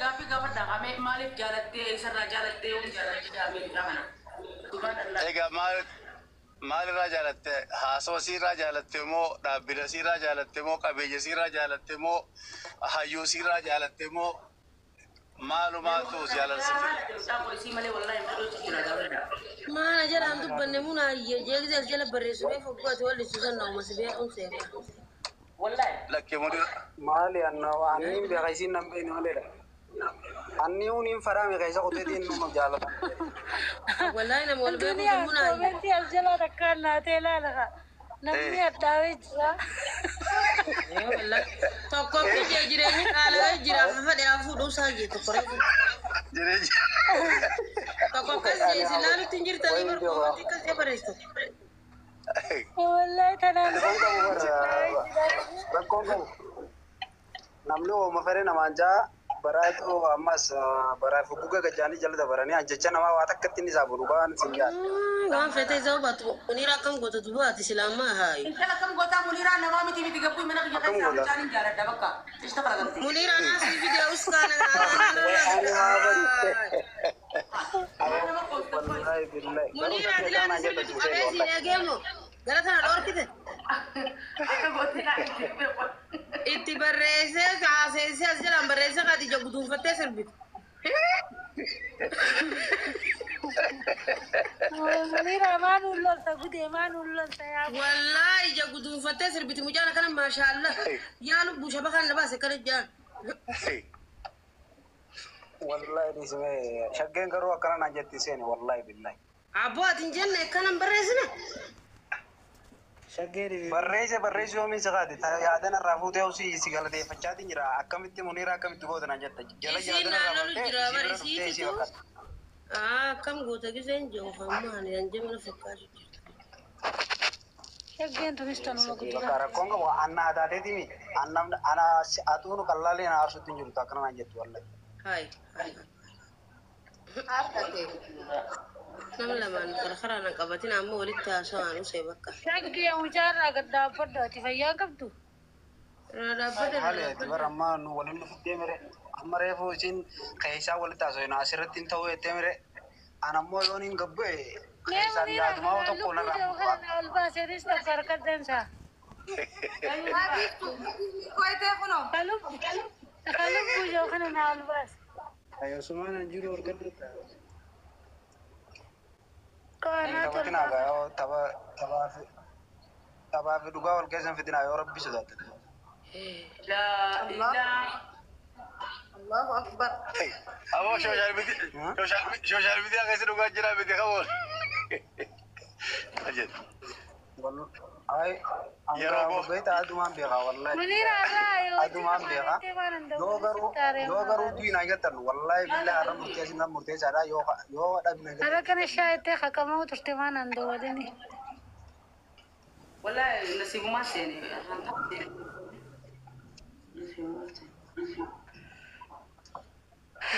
Gaafii gaafadha qame maaliif jaalattee isarraa jaalattee yoom jaalattee Ameerikaa kana? Egaa maalirraa jaalatte? Haasawaa siirraa jaalatte moo dhaabbila siirraa jaalatte moo qabeenya siirraa jaalatte moo hayyuu siirraa jaalatte moo maalumaatu jaalalsiifte? Mana jedhaan dubbanne munaayyee jeegisee jala barreessumee foggaatu walli suusan nauma sibee onseefa. Lakkee mudira. Maali anna waan beekaa isiin nan beekne maleedha. Anni uniin faraame keessa qoteetiin numa jaalata. Wallahi nama wal beeku munaayyee. Wanti as jala takkaan laatee laalaqa. Namni addaawee jira. Wallahi tokko kujee jireenyi qaala'ee jira fafadhe hafuudhuu saayee tokko reefu. Jireenya. Tokko akkas jeesi laalutti hin jirtanii barbaadu akkasii bareessu. Wallahi tanaan rakkoon qabu. Namni ooma fere namaan jaa baraatu ammas baraa fuguga gajaanii jala dabaranii ajjecha namaa waa takkatti inni saabu dhugaan sin jaal. Waan fete isa hubatu Muniira akkam goota dubaati silaamaa haayi. Intala kam goota Muniira nama miti gabbuu mana kiyya kan isaa jaanin jaaladha bakka. Ishta kala galti. Muniira naasi video uskaana. Wallahi billahi. Muniira dilaan sirbi qabeesi eegeemo. Gara kana dhoorkite. Itti barreessee kaaseessee as jalaan barreessee qaati ija guduunfattee sirbite. Muniira maan ullolta gudee maan ullolta yaa. Wallahi ija guduunfattee sirbite mucaana kana maashaallah. Yaa lubbuu shaba kan labaase kana jaan. Wallahi disme shaggeen garuu akkana naan jetti seeni wallahi billahi. Abboo ati hin jenne akkanan barreessine. Barreesse yoomiin sagaate yaadan irraa fuutee osii si galateeffachaatiin jira akkamitti Muniira akkamitti goota naan jetta jala yaadan irraa fuutee akkam goota giseen joofamaan yan jemana fakkaatu jirta. Shaggeen tunis tanuma guddaa. Rakkoon qabu anna adaateetimi ana atuunu qallaalee na aarsutti hin jirtu akkana naan jettu wallahi. Hai. Nama lamaan karaa na qabatin amma walitti haasawaan usee bakka. Shaggee mucaarraa gad dhaabbadhu ati fayyaa qabdu. Haali ati bara amma nu waliin dhufuttee mire amma reefu isin keessaa walitti haasawina asirratti hin ta'uu jettee mire ana ammoo yoon hin gabbe keessaan yaatumaa tokko narraa. Ol baaseetis tokko harkaddansaa. Kalubbu ijoo kana naa ol baase. Ayo sumana jiru harkaddansaa. Taphaa fi dhugaa wal keessan fidinaa yoo rabbi sodaate. Allahu akbar. Aboo social media keessa dhugaa jira miti qabu. Ajet. Ay, amma beeta adumaan beekaa wallahi. Muniira irraa Adumaan beekaa. Yoo garuu diinaa gattan wallahi billahi har'a murteessinaan murteessaadha yoo dhabne. Ara kana shaayittee haqamoo turte waan andoo walini. Wallahi nasibumaa seeni.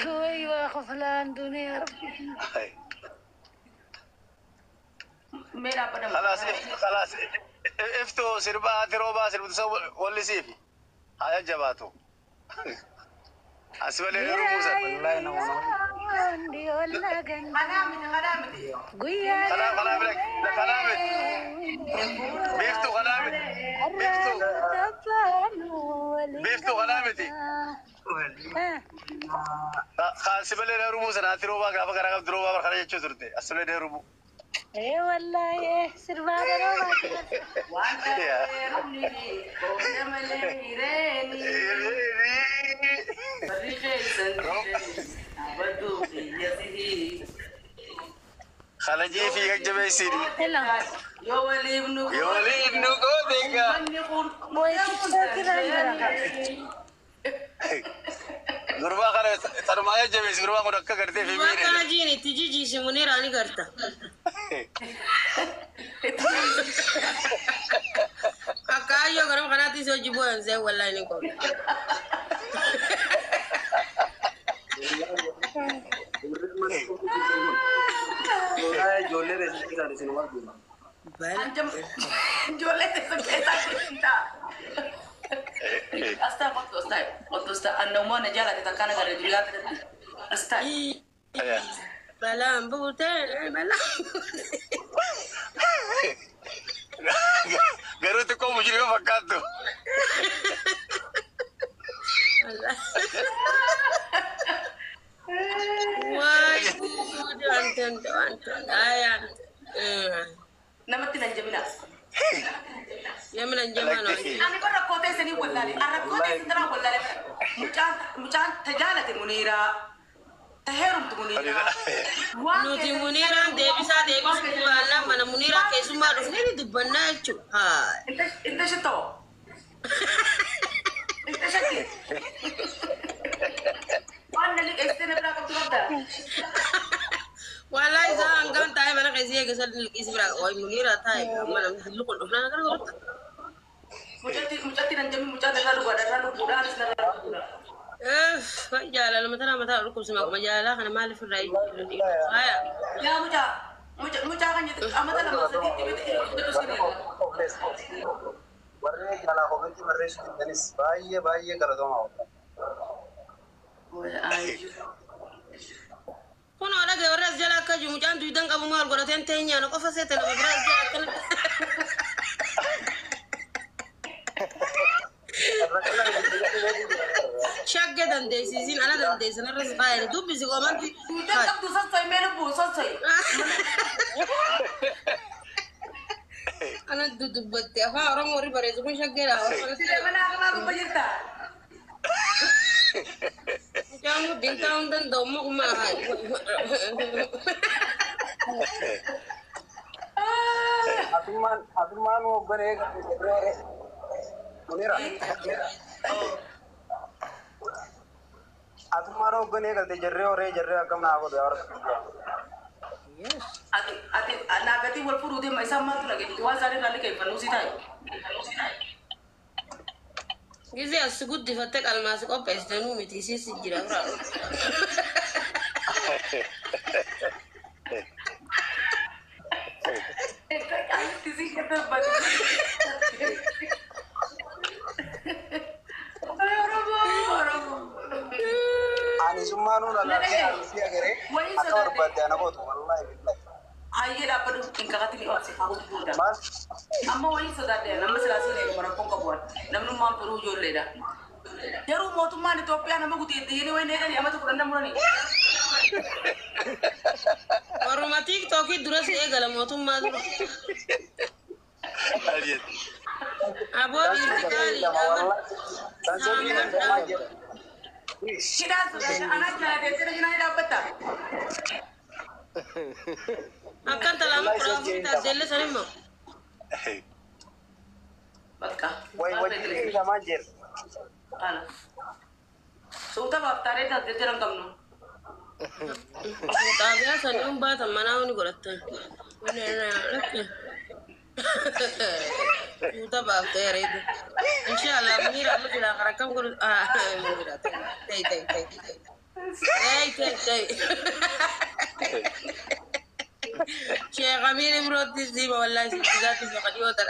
Way waa qoflaan duuniyaa rabbi. Meela pada. خلاص افتو سربا تروبا سربا سو ولي سيفي هاي جباتو اسفل الرموز والله نو Di wala gan. Kanamit. Guya. خلامك خلامك بيفتو خلامك بيفتو خلامتي خاص بلي الرموز انا تروبا غافا غرا تروبا برخلا يچو سرتي اسفل الرموز Eh wallahi sirbada roba. خلجي في جبل سيدي Hello. يا ولي ابن قوديكا Boy kira غربا خلاص ترمايا جبل غربا قدك كرتي في Waa ميري kana jiini tijiji si Muniira ani garta. Akayo garam kanati so jibo yanze wallahi ni ko. Jolle resisti kan sini wal dulu. Anjam jole te so kesa kita. أستاذ قلت أنه ما نجالة تتكلم عن الرجال أستاذ بلام بوتين بلام قالوا كم مجرم فكرتوا واي أنت أيان نمت نجمنا يمنا جمانا أنا برا كوتة سني ولا لي أنا كوتة سنتنا ولا لي مجان تجالة منيرة تهرم منيرة نوتي منيرة ديبسا وانا من منيرة كيسو ما رفني دبنا يشو هاي انت شتو انت شتي وانا لك استنى بلا كم تبدا والله إذا أنقذت هاي أنا كيسية كسر الإسبرا واي منيرة تاي ما نمسلو كل فلان كذا غلط مجتي نجمي مجتي نلقى ولا بودا نلقى جالا لما ترى متى ركوب سماك ما جالا أنا مالي في الرأي هاي يا مجا kan itu amat ada masa itu sini warre jala ho gati warre sudanis baye kar do ma kono ala ke warra jala ka jumu jantu idan ka mu algora tentenya no ko fasete no bra jala kan shagge dan dai sizin ana dan dai sanar ras bayar dubbi si goman ti dan kam tu sasai melu bu sasai ana dudubbate ha orang ori bare su kun shagge la mana kana ru bajita jamu din taun dan do mo ma hai ಅಭಿಮಾನ ಒಬ್ಬರೇ ಮುನೀರ ಅಭಿಮಾನ ಒಬ್ಬನೇ ಕಲ್ತೆ ಜರ್ರೆ ಅಕ್ಕಮ್ಮನ ಆಗೋದು ಯಾರು ati nagati wal puru de mai sama tu lagi tu wasare nali kai panusi tai gizi asugud di fatek almas ko pes denu miti si jira ora Tisi kata batu. ani summanu la sia gere atau badana botu wallahi billahi Aye dapat ingkati ni orang sih buda. bas Amma wani sada de nama selasi ne mara pongka buat. Namnu mam peru jol leda. Jaru mau tu mani topi ana magu tiye ni wani ne ama tu kuranda murani. Aromatik toki duras ye gala motum ma duro Aliet. abo irtikali Kita sudah anak jadi kita jadi dapat tak? akan talam profi ta delle sanimo Bakka. wai wajib sama jer Ana. Sudah baftare dah terang kamu. ta biya sanim ba ta manawni goratta ne Uta baftare itu inshallah munira lu bila karakam gol munira tay Sheikh Amir Imroti Zima wallahi sizati fi qadiyota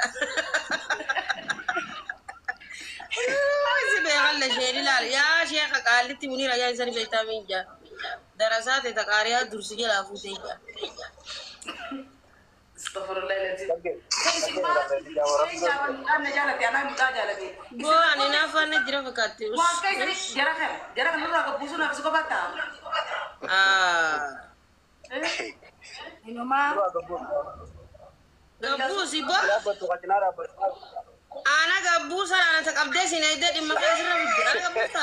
سيبي غلا شيري لا يا شيخ قال لي منير يا انسان فيتامين جا دراسات تقاريها درسيه لا فوتيجا استغفر الله العظيم. أنا جالتي أنا متاجلتي. بو أنا نافع نجرا فكاتي. وان كيس جرا نورا كبوسنا بسكو باتا. إنه ما. Gabus ibu. Ana gabus ana tak update sini ide di makan sini. Ana gabus.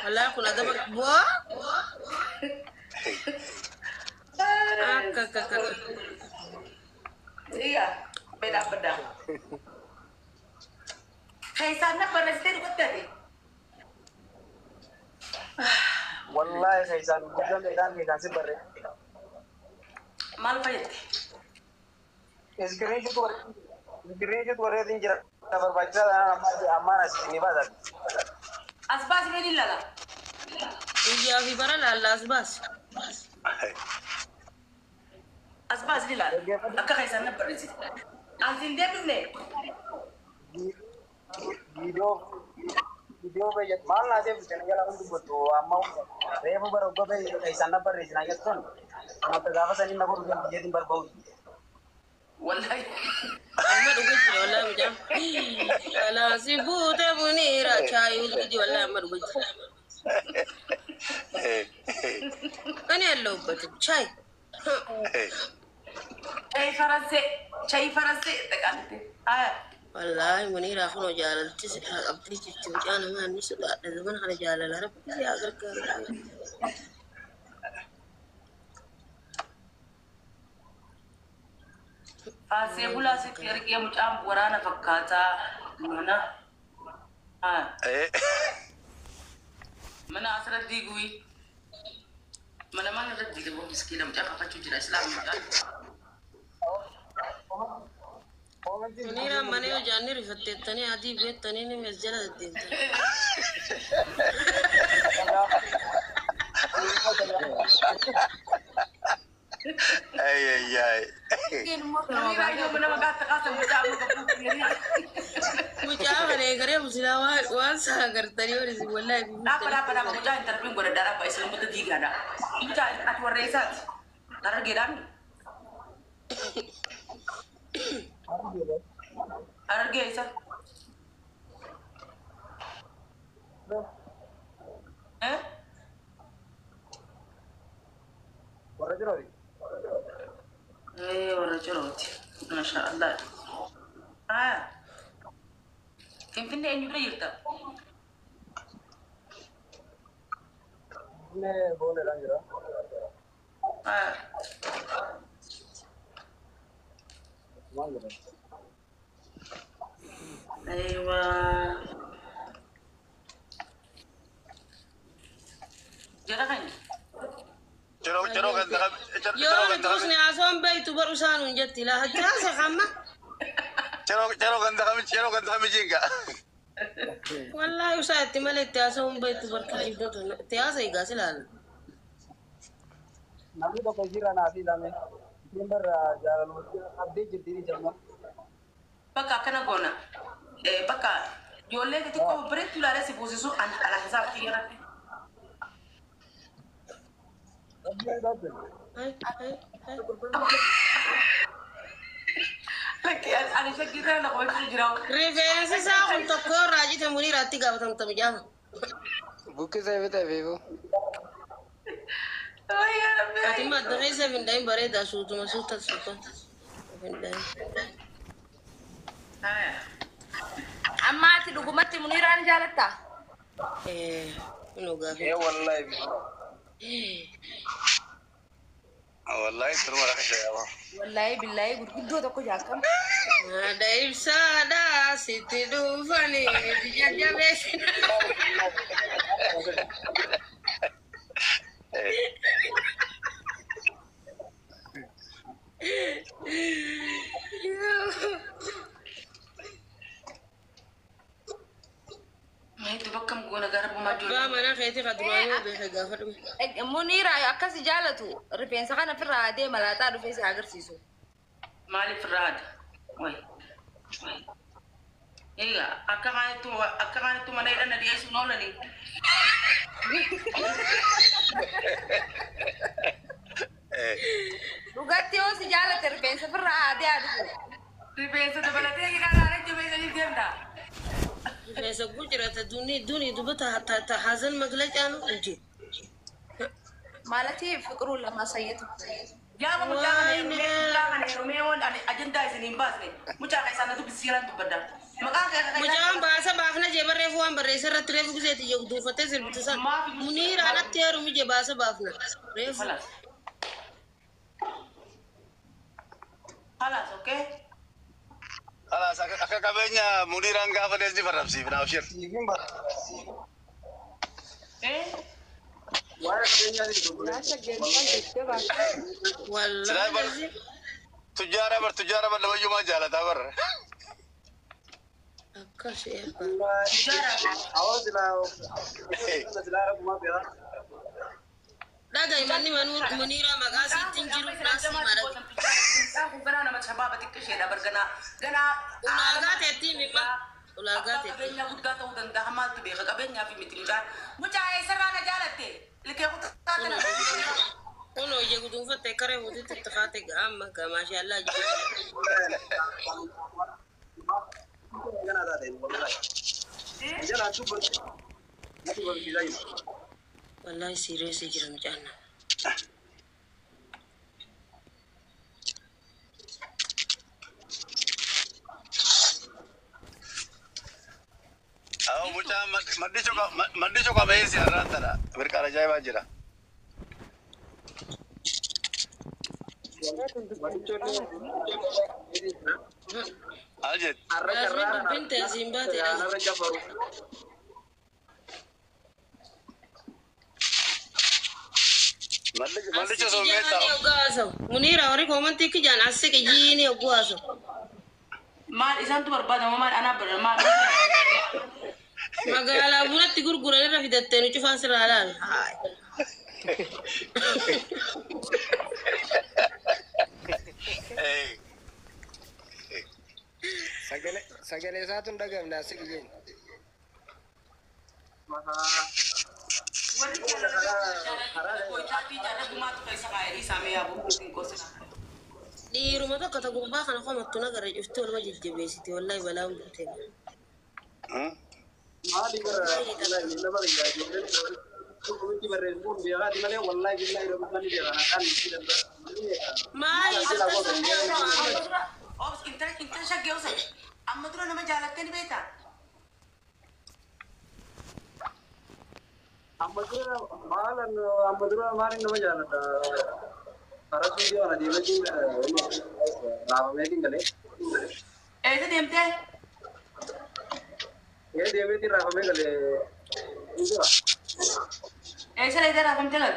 Walau aku nak dapat buah. Kakak. Iya, beda. Kaisannya berestir betul. wallahi kaisan bukan kan kasih bare Mal payet. screenshot warre din jira tabar baca amana sini badan Asbas ini dilala. Iya, fi bara la asbas. Asbas dilala. Akka kaisannya berestir. Anjing dia tuh nih. Video bejat malah dia bisa jalan untuk betul mau revo baru gue kayak sana baris nanya tuh sama terdapat tadi nak urus jadi berbau wallahi Ahmad uguji wallahi mujam. Ala sibute Munira chai uguji wallahi Ahmad uguji. Ani allo batu chai. chai faranse tekanti Wallahi Munira kuno jalan tis abdi cicu jana man ni sudah ada zaman ada jalan harap sih agar ke Sebula si kerja macam warana fakata mana mana asal digui mana mana ada digui bukan skill macam apa cuci Islam kan Munira mana yo jani rifatte tani adi bet tani ni mesjala detin ay Mucha ne kare musila wa sa gartari wari si wallahi apa mucha interview gua darah apa Islam betul tiga ada mucha atuar resat darah gedan harga isa ورا جروتي ما شاء الله كم في النهاية يبغى يرتب ne boleh lanjut ايوه جرغني جرو kan Yo terusnya asom baitu barusan unjati lah jasa kama jero kan kami jingga wallahi usah timale asom baitu barkai doto tiasa igasilal nabi to kajira na asi dame timber jalan abdi jadi jaman بقى كنا قلنا بقى يقول لك تكون بريت ولا راسي بوزيسو على حساب كيرا لك انا شكيت انا قلت جراو referensi sa kun tokko raji te Munira ati gabatam tam jama buke saya beta vivo يا ربي ati ma dai se vindai bare da su tuma su ta su ta vindai Amma ati dugumatti Munira an jalatta. ino gafi wallahi terus ada kaya Wallahi billahi gurguddo da ko jakam. ada ibsada siti du fani dijaja besina ما هي تبكم قونا قرب ما جول ba mana khayti qadruayo be gafadu Munira akasi jalatu ripensa kana firra de malata do fesi agarsiso. مالي في الراد وي ايوه اكغاني تو مني انا دي اسم نولني Dugatti o si jalata ripensa firra de adu. ريبيسا تبلتي كده انا جبت لي جندا besa gujrata duni dubata hatta hazal maglajanu unji Malati fikru lama sayyatu. جابوا مجانا روميون اجندا سنين باسني مجانا سنه بسيران تبدا mujam bahasa bafna je bare fuan bare sara trefu guzeti yogdu fate sir bitasa Munira ana teru mi je bahasa bafna refu خلاص خلاص اوكي خلاص kabenya Munira ngafa des di farabsi bina ushir ايه wallahi tujara bar lama yuma jala tabar akashi awal dilarang kuma biar daga imani manu Munira magasi tinjiru nasi mara انا ما شبابتك شيء ده برغنا غنا unaga teti mimma ulaagaa ta'e Qabeenya guddaa ta'uu danda'a maaltu beeka qabeenyaa fi miti mucaa mucaa eessarraa jaalatte likee kutaatana kun hojii guduunfattee karee mootitti itti kaate amma maashii allaa jiru wallahi sireesii jira mucaan mucaa maddi cuqa meessi har'aantadha mirqaan ajaa'ibaa jira. Ajit. Rasmi dubbiin teessiin baateedha. Mallicha soommeetta. Muniira horii koomantii kijaan as siqe jiini hogguu haasawu. maal isaantu barbaadama maal anaa bira maal magaalaa bunatti gurguran irra fidattee nu cufaan sirraa laal. Sagalee isaatu hin dhagamne as siqeen. Dhiiruma tokko ta gurbaa kana qomattu nagarra cuftee waluma jajjabeessite wallahi balaa hundurtee. Maali intan shaggeusa amma dura nama jaalattee ni beektaa? amma dura maalin nama jaalata Arasuu dia orang dia lagi lama meeting kali. Itu deemtee? Ya dia meeting lama meeting kali. Itu lah. Saya lagi rapat jalan.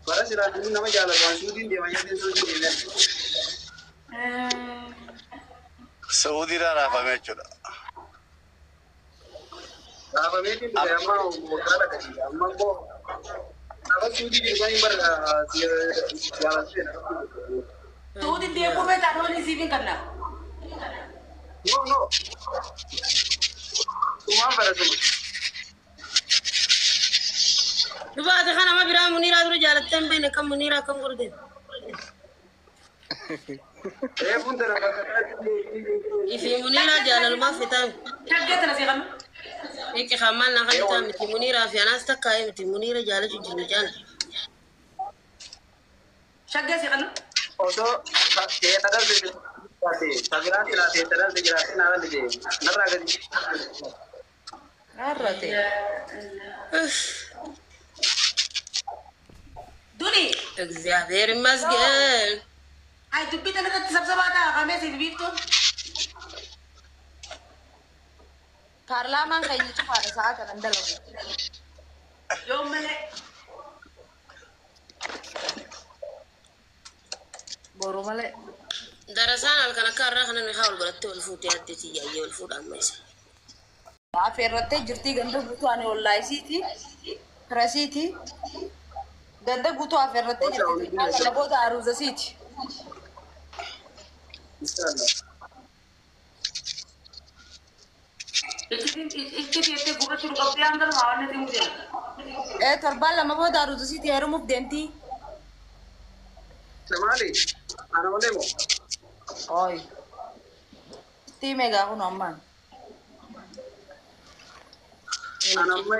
Baru sih lah dulu nama jalan kan Saudi dia banyak dia Saudi dia. Saudi lah apa macam tu? Lama meeting tu saya mau kalah kali. Amma ko Apa Saudi di mana ber jalan sih? Saudi dia pun betul orang receiving kerana. No. Cuma berapa? Duba ta kana ma bira Muniira duru jaalatten bene kam Muniira kam gurde. Pun terang. Ifi Muniira jaalal ma fitan. Shaggee tana sih kan? Iki khamal na khalitan miti Muniira fi anas takay miti Muniira jaalatu jinni jaan. Shaggee sih kan? Also kayak tadal deh. Sagiran tidak tadal dijelasin ada di naraga di. Arrate. Duni. እግዚአብሔር ይመስገን. Ay dubbi tana kan sabsabata kami sih bibtu. Parlaman kayo ito para sa akin ang dalawa. Yung mali. Boro mali. Darasan alkana karra kana ni hawl galatte wal fuuti atti ti yaye wal fuud ammaysa. Aferrattee jirtii ganda guutuu ani wallaayisiiti. Kirasiiti. Ganda guutuu aferrattee jirtii. Kana booda aruuzasiiti. Itti gurra turu qabdi angar maawwanne ti mujee. Torbaan lama booda aruuzasiiti heerumuuf deemtii. Semali, anak mana mo? Oy. Tiimega ako naman.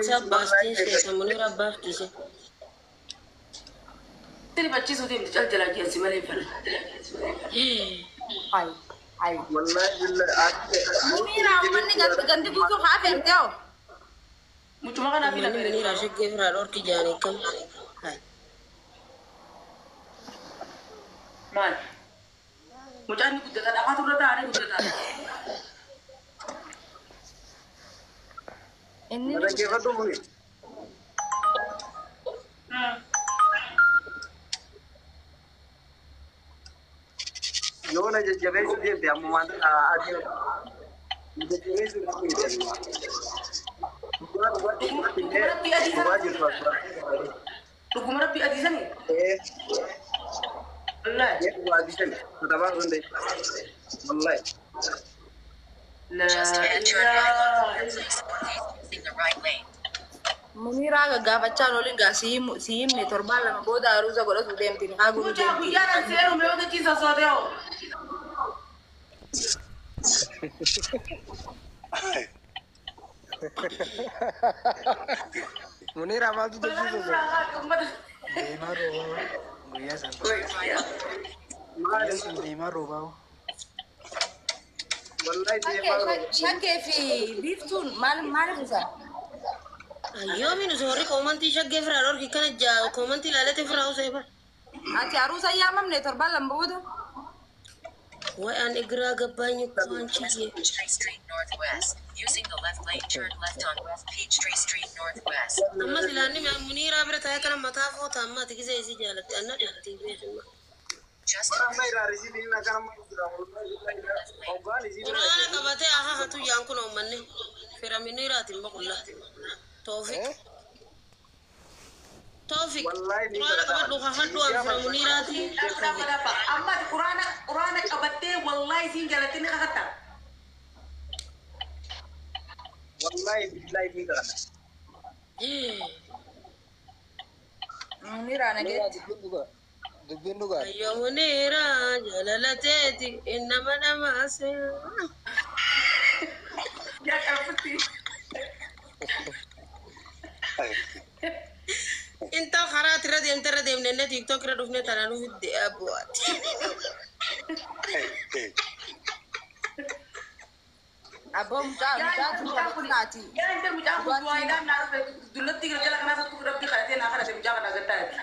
Sa bastin sa Muniira baftise. Tiri bachisu ti mchal jala jinsi mali fana. Ay. Wallahi billah. Muniira umanni gandi guutuu haa feemte oo. Mucuma kana fila Mani Muniira shaggee firaa dhorki jaanii kam. Hai. Maal? Mucaan ni guddata dhagaa turre taa'anii guddata. Inni Ada kira tu muni. Yo na jabe su dia amma man aje. Jabe su dia. Dhuguma rabbii adiisanii? Wallahi. Ya wajisan. Kata bang Runde. Wallahi. لا إله Munira ga gaafachaa loolin gaa siimne torbaan lama booda aruusa godhatu deemti haa gulu mucaa deemti. guyyaadhaan seeru mee wanta ciisa soote'oo. Munira maaltu jechuu Balaa uummata. deemaa roobaa guyyaa san deemaa roobaa wallahi deemaa Shakkee fi biiftuun maaliif isaa? Ayyoomin sorry komantii shaggee firaa dhorki kana jaa komantii ilaalate firaa usee bar. Ati aruusa yaamamne torbaan lama booda. Way an egiraa gabbaanyu kumaanchiyye. Using the left lane, turn left on West Peachtree Street Northwest. Amma silaanni muniiraa bira taa'ee kana mataa foota amma ati gisee isii jaalatte anna dhiyaatee beekama. Just amma irraa risiitiin akka nama jira hoggaan isii Quraana qabatee aha hatu yaan kun uummanni fira muniiraatiin baqullaa. Tawfik Wallahi ni quraana qabadhu hahadhu an fira muniiraatiin. Amma quraana qabattee wallaahi siin jalattee ni kakattaa. wallahi billahi ni kana Munira nageetti. dubbiin dhugaa Ayyo muniiraa jalalateeti innama dhamaase. Yaa qarfutti. Inta karaa irra deemne inni TikTok irra dhufne tanaan ufidde abbuwaati. Abbaa mucaa tunaati. Yaa inta mucaa kun du'aayiidhaan naa dhufe dullatti galgala kanaa sattuu rabbi kadhatee naa kadhate mucaa kanaa gaddaa jedhe.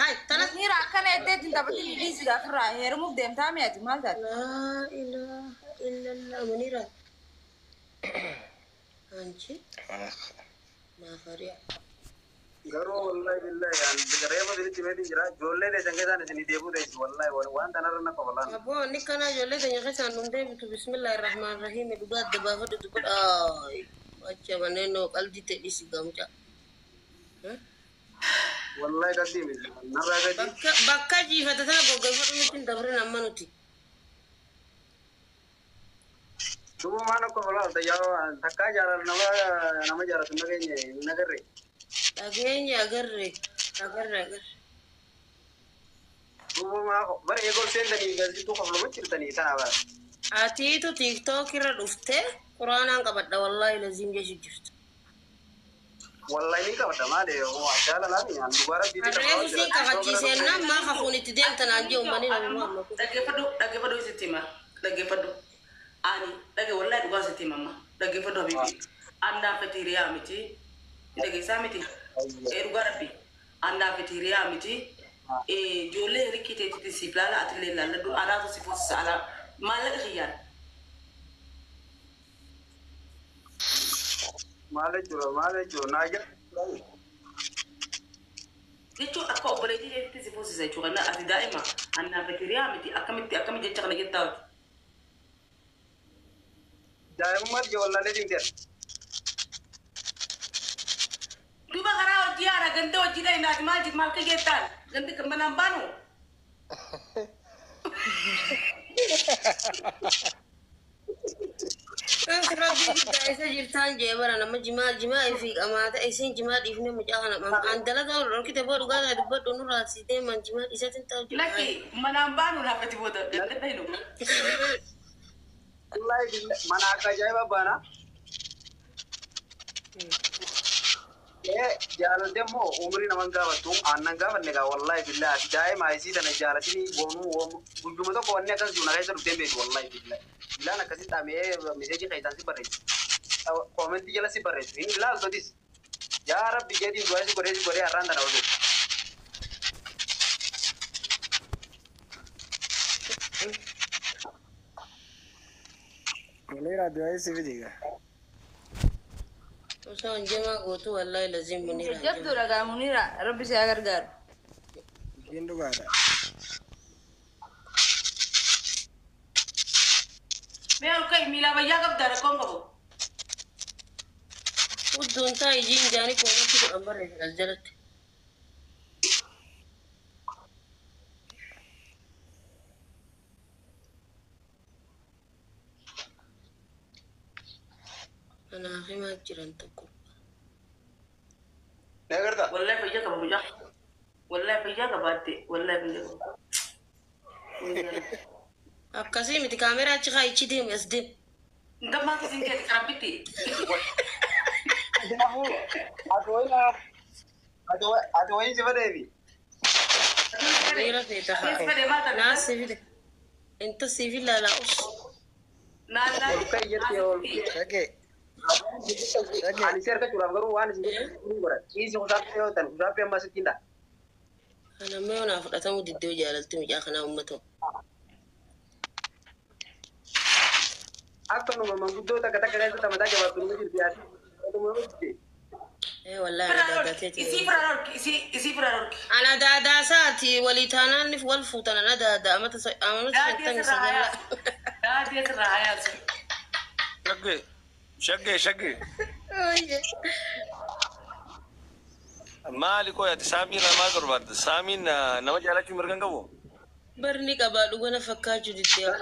Hai tanas. Munira akkana eddeetiin taphatiin dhiisiidhaaf irraa heerumuuf deemtaa mi'aati maal taate? Laa ilaaha illallah muniira. Anchi maafariya. garuu wallahi billahi yaan reema bilitti meetiin jira ijoollee deessan keessaan isin deebuu deessu wallahi waan tanarra na qabalaan Aboo inni kana ijoollee teenya keessaan dhumdee bitu bismillaahi rahmaan rahiim dhugaa adda baafadhu dubbadha. Wacha maneno qalbii ta'e dhisi gamca. wallahi gadii miti narraa gadii Bakka jiifata tana goggoifadhu nuti hin dabrin amma nuti. duuba maan akka qabalaan tayyaawa takkaa jaalala nama jaalatu nageenya nagarre Dhageenya agarre. duuba maa bara eegol seentanii galchituu qofluma jirtanii tanaa bara Atiitu TikTok irra dhufte quraanaan qabadha wallaahi laziim jechu jirtu. wallahi ni qabata maale jaalalaani yaan dubara biiti Harree isiin kakachiiseenna maa kakuun itti deemtan aan jee uummanni namummaa amma kun. Dhaggeeffadhu isitti hima. Dhaggeeffadhu. Ani wallaahi dhugaa isitti hima amma. Dhaggeeffadhu habiibi. Annaa fetiriyaa miti. Dhageessaa miti. Dhugaa rabbi. Annaa fetiriyaa miti. Ijoollee rikkiteetitti siif laala atillee laalladhu. Anaatu si fuusisa alaa. Maallaqa kiyyaan. maale jiro naa jira Jechuun akka obboleettii keetitti si fuusisa jechuudha. Ati daa'ima annaa fetiriyaa miti. Akkamitti jecha kana jettaa hojii. daa'imummaa biyya wallaalee dimteera Duba karaa hojii haara ganda hojii ta'e naati maal ka jettaan gandi kan manaan baanu. Rabbii guddaa isa jirtaan jee bara nama jimaa fi qamaata isin jimaa dhiifne mucaa kana an dalagaa dhorkite boo dhugaa taa dubbadhu nu raaksitee man jimaa dhiisatiin ta'u jiru. Lakki manaan baanu laafatti booda ganda ta'inu. wallahi mana akka ajaa'iba baana jaalallee immoo umrii naman gaafatu aannan gaafanne gaa wallahi billahi ati daa'ima isii tana jaalatini goonuu guyyuma tokko wanni akkas jiru na keessa dhuftee beeku wallahi billahi bilaan akkasi dhaamee miseejii keessaan si barreessu koomentii jala si barreessu hin ilaaltotis yaa rabbi jeetiin du'aa si godhee har'aan tana hojjetu Munira du'aa si fidiga Osoo hin jimaa gootu wallaahi laziim muniira. Jabdu dhagaa Munira rabbi si haa gargaaru. dubbiin dhugaadha Mee ol ka'i miilaa bayyaa qabdaa rakkoon qabu. Udduun taa ijiin jaanii koomatti godhan barreessa as jalatti. ما جران تقول نقدر والله بيجاك بوجا والله بيجاك باتي والله بيجاك أبكاسي متى كاميرا تشغى يشديم يصدم انت ما تسينك كرابتي أدوين زبادي غير في تخا ناس سيفيل أنت سيفيل لا أوش نانا Shaggy. أنا سيرك شو لابغرو وأنا سيرك إيش هو سافر يوتن سافر ما سكيندا أنا ما أنا أفرط أمود الدوجة على التوجة أخنا أمته أكتر من مقدو تكتا كذا تمدا جواب تقول لي بياتي إيه والله أنا داداتي يسي فرارك أنا دادا ساتي وليتانا نف والفوتان أنا دادا أما أما دادي سرايا دادي سرايا شقي مالكو يا تسامي ما قربت سامي نما جالك مرغان قبو برني كبادو أنا فكاجو ديتيا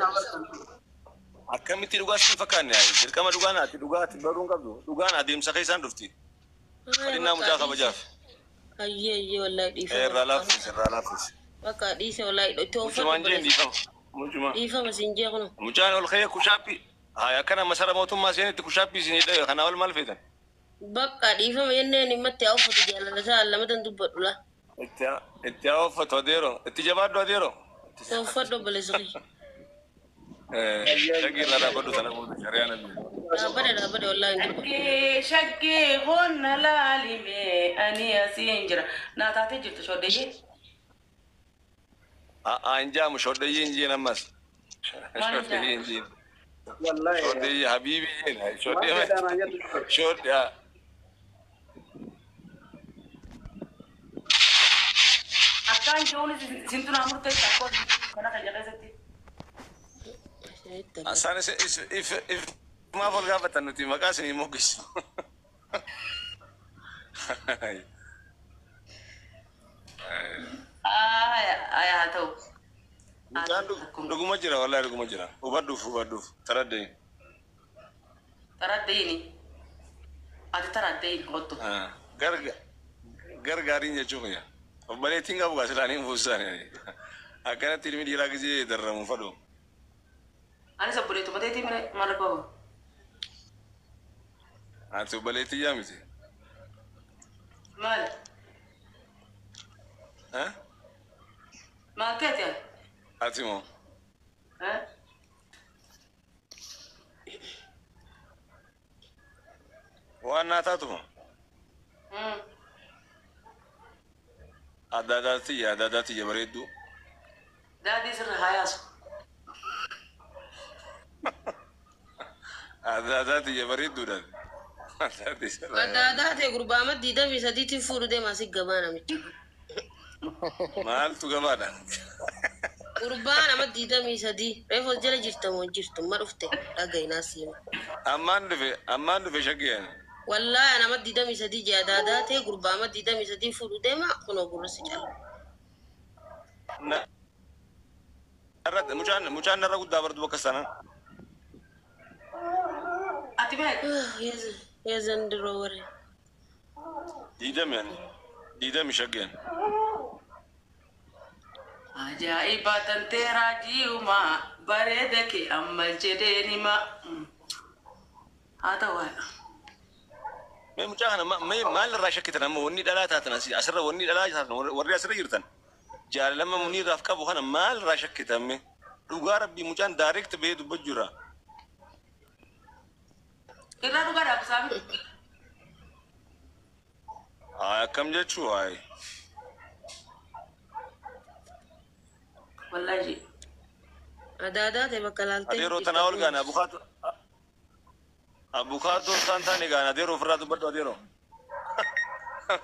أكمل تلقى سنفكان يعني كم تلقى تلقى تبرون قبضو تلقى أديم سخيسان رفتي خلينا مجاك بجاف أيه والله ديفا رالافيس بكا ديسا والله توفى مجمان جين ديفا مجمان ديفا مسنجي خنو مجان والخير كشابي هاي كنا مسار موتهم ما سيني تكشابي سيني ده خنا أول مال فيتن بكا ديفا ما ينني متى أوفى تجعل لسا لما تندبر لا إتيا أوفى توديرو إتجابات توديرو توفى دبل سخي شقي لا بدو سنة بود شريانا لا بده والله ندبر شقي هون لالي مي أني أسينجرا ناتاتي جبت شو ديه أنجا مش هذا ينجي نماس شو ينجي والله شو ده حبيبي شو ما ده كده أنا جت شو ده أكان جوني سنتنا أمور تيجي تقول كنا كجلا ستي أصلا if ما فول قابة نتي ما كاسني موكس آية هاتو دعوة مجرى والله دعوة مجرى وبدوف تردين ترديني أنت تردين قطو gargaarin jechuun yaa obboleettiin qabu gaasilaanii fuusaan akkanatti ilmi dhiiraa gisee darramu fadhu. Ani sabboleetu bateetii maal qabu? Ati obboleettii yaa miti. Maal? Maal keeti yaa? Ati moo? Waan naa taatu moo? Addaadaati yaa bareeddu. Daadii sirra haayaasu. Addaadaati yaa bareedduudhaan. Addaadaati gurbaama diidamii sadiitiin fuudhu deemaa si gabaa namicha. Maaltu gabaadha? Gurbaan nama diidamii sadii reeffa jala jirta moo jirtu ma dhufte dhagayinaa siima. Ammaan dhufe shaggeen. Wallaahi nama diidamii sadii jee addaadaati gurbaama diidamii sadii fuudhu deemaa kunoo gurra si cala. Mucaan narra guddaa bardu bakka sana. Ati beek? Yaa zandiroo warre. Diidami shaggeen. Ajaa'iba tantee raajiyuma bareeda kee amma jedheenima. Haa ta'u haadha. Mee mucaa kana maal irraa shakkitan amma wanni dhalaa taatan asirra wanni dhalaa taatan warri asirra jirtan jaalalama muniirraaf qabu kana maal irraa shakkitan mee dhugaa rabbii mucaan daayirekt ba'ee dubbachuu jira. Irraa dhugaadhaaf saami. Akkam jechuu waayee. Wallaahi. Addaadaati bakka laaltee. Adeeroo tanaa ol gaana abukaatoo isaan taane gaana adeeroo ofirraa dubbadhu adeeroo.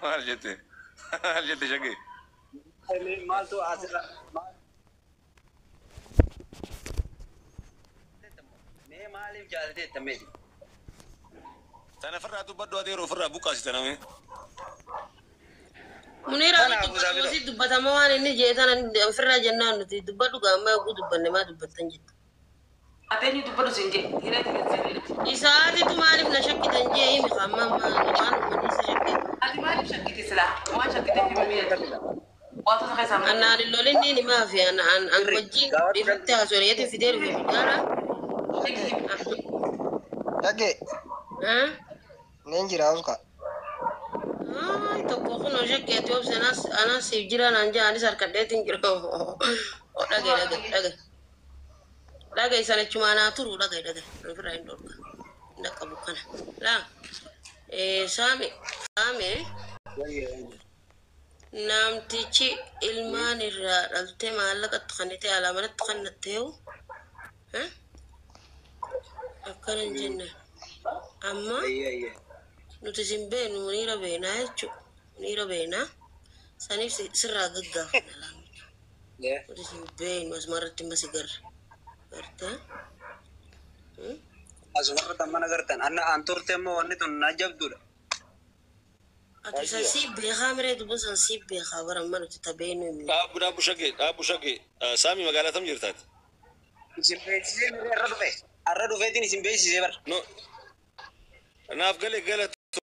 Maal jette shaggee. maaltu asirra mee maaliif jaalatee meeti Tana ofirraa dubbadhu adeeroo ofirraa buqqaasita namee. Muniiraan dubbatamuusi dubbatamaa waan inni jeetan ofirraa jennaan nuti dubbadhu gaammaa oguu dubbanne maa dubbattan jetta. Ateenyu dubbadhu siin jee hireeti keessatti. Isaatitu maaliif na shakkitan jee himi amma waan uummanni isa shakkee. Ati maaliif shakkite silaa? Waan shakkiteef himi miidha. Waatota keessaa malee. Annaan lolin ni maafi an wajjin dhiirratti haasoo fidee dhufe midhaara. Dhage. Neen jira uska. Tokko kun shakkeetti obse anas siif jira naan jee anis harkadheetiin jira. Dhage. Dhage isa jechuun naa turu dhage. Ofirraa hin dhorka. Dhaqqa bukkana. Laa. Saame. Namtichi ilmaan irraa dhaltee maallaqatti kannite alaamanatti kannatteewu. Akkana hin jenne. Amma nuti sin beenu niira beenaa jechuudha. Niira beenaa. Saniif sirraa gaggaafanna laamicha. Nuti sin beenu asumarratti masi garra. Gartaa? Asumarratti mana gartan. Anna anturte immoo wanni tun na jabduudha. Ati san siif beekaa miree dubbo san siif beekaa bara amma nuti tabeenu himne. Dhaabu shagee. Saami magaalaa tam jirtaati? Isin beeksisee irra dhufe. Arra dhufeetiin isin beeksisee bara. No. Naaf galee